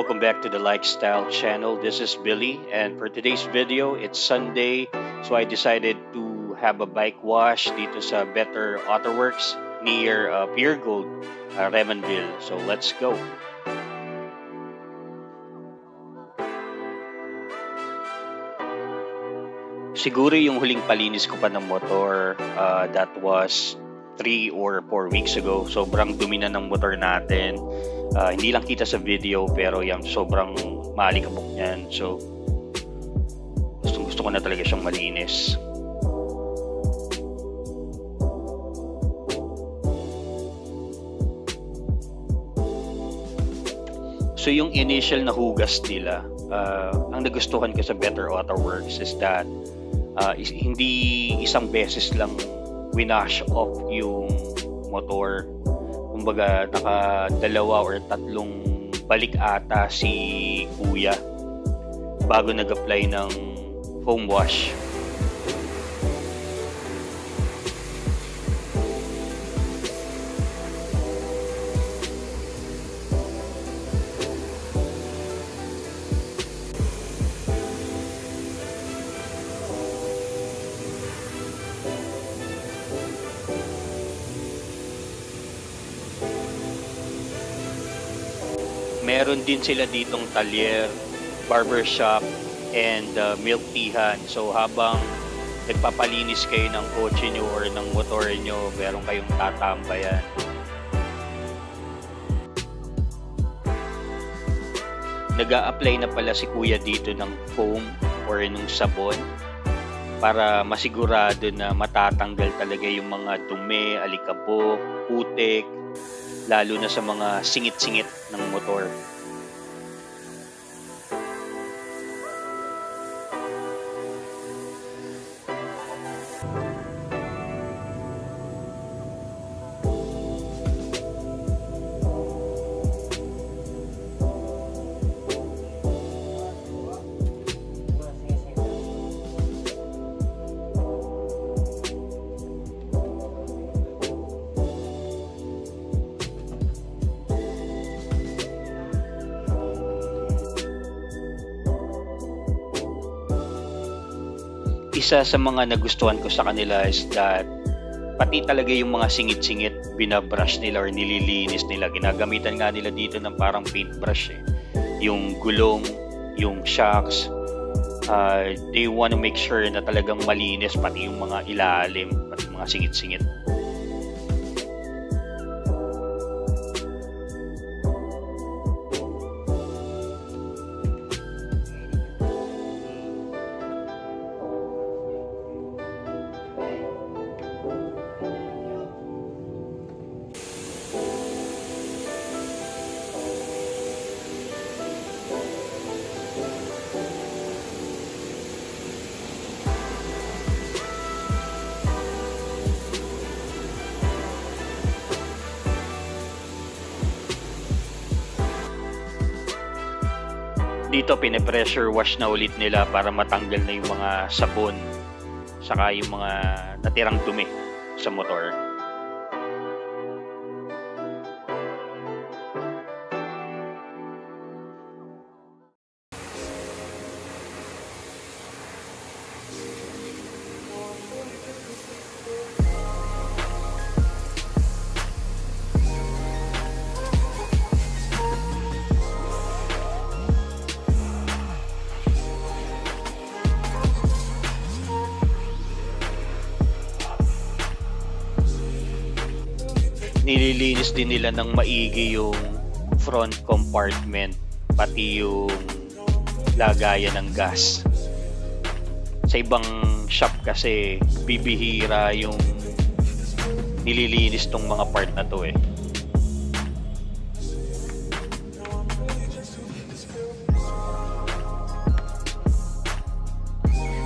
Welcome back to the Lifestyle channel. This is Billy, and for today's video, it's Sunday, so I decided to have a bike wash dito sa Better Auto Works near Pure Gold, Remanville. So let's go. Siguro yung huling palinis ko pa ng motor, that was 3 or 4 weeks ago. Sobrang dumi na ng motor natin. Hindi lang kita sa video, pero yan, sobrang maalikabok niyan. So, gusto ko na talaga siyang malinis. So, yung initial na hugas nila, ang nagustuhan ko sa Better Auto Works is that hindi isang beses lang winash off yung motor. Kumbaga, naka-2 or 3 balik ata si kuya bago nag-apply ng foam wash. Meron din sila ditong talyer, barbershop, and milk teahan. So habang nagpapalinis kayo ng kotse nyo or ng motor nyo, meron kayong tatambayan. Nag-a-apply na pala si kuya dito ng foam or ng sabon para masigurado na matatanggal talaga yung mga dumi, alikabok, putik, lalo na sa mga singit-singit ng motor. Isa sa mga nagustuhan ko sa kanila is that pati talaga yung mga singit-singit binabrush nila or nililinis nila. Ginagamitan nga nila dito ng parang paintbrush yung gulong, yung shocks, they want to make sure na talagang malinis pati yung mga ilalim, pati yung mga singit-singit. Dito pine-pressure wash na ulit nila para matanggal na yung mga sabon saka yung mga natirang dumi sa motor. Nililinis din nila ng maigi yung front compartment, pati yung lagayan ng gas. Sa ibang shop kasi bibihira yung nililinis tong mga part na to .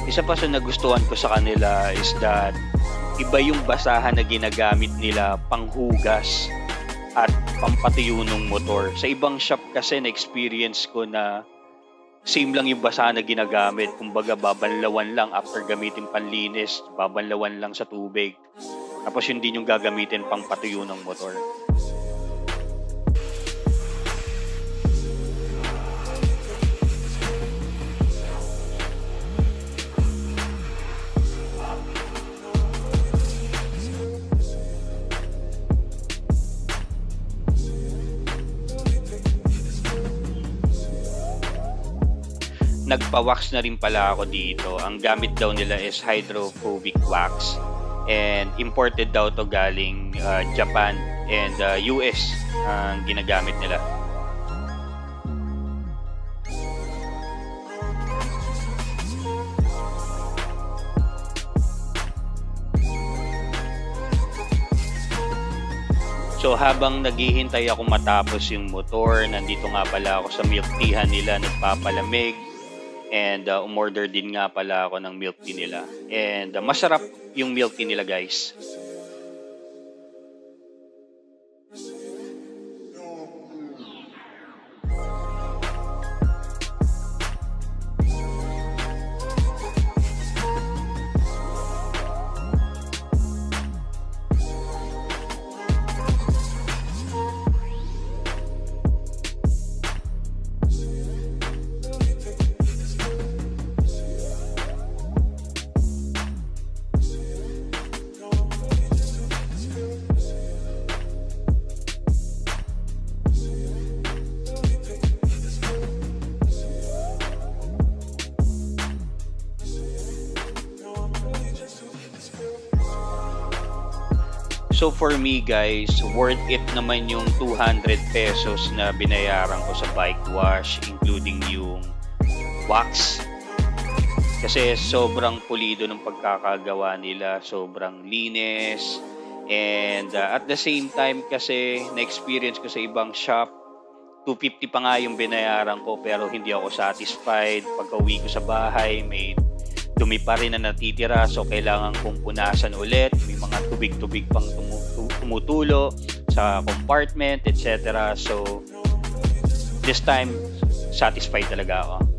Isa pa sa nagustuhan ko sa kanila is that iba yung basahan na ginagamit nila panghugas at pampatuyo ng motor. Sa ibang shop kasi na-experience ko na same lang yung basahan na ginagamit. Kumbaga babanlawan lang after gamitin panlinis, babanlawan lang sa tubig. Tapos yun din yung gagamitin pangpatuyo ng motor. nagpa-wax na rin pala ako dito. Ang gamit daw nila is hydrophobic wax. And imported daw to galing Japan and US ang ginagamit nila. So habang naghihintay ako matapos yung motor, nandito nga pala ako sa milk teahan nila, nagpapalamig. And umorder din nga pala ako ng milk tea nila. And masarap yung milk tea nila, guys. So for me, guys, worth it naman yung 200 pesos na binayaran ko sa bike wash, including yung wax. Kasi sobrang pulido ng pagkakagawa nila, sobrang linis. And at the same time kasi na-experience ko sa ibang shop, 250 pa nga yung binayaran ko pero hindi ako satisfied. Pagka-uwi ko sa bahay, may dumi pa rin na natitira, so kailangan kong punasan ulit. May mga tubig-tubig pang tumutulo sa compartment, etc. So this time satisfied talaga ako.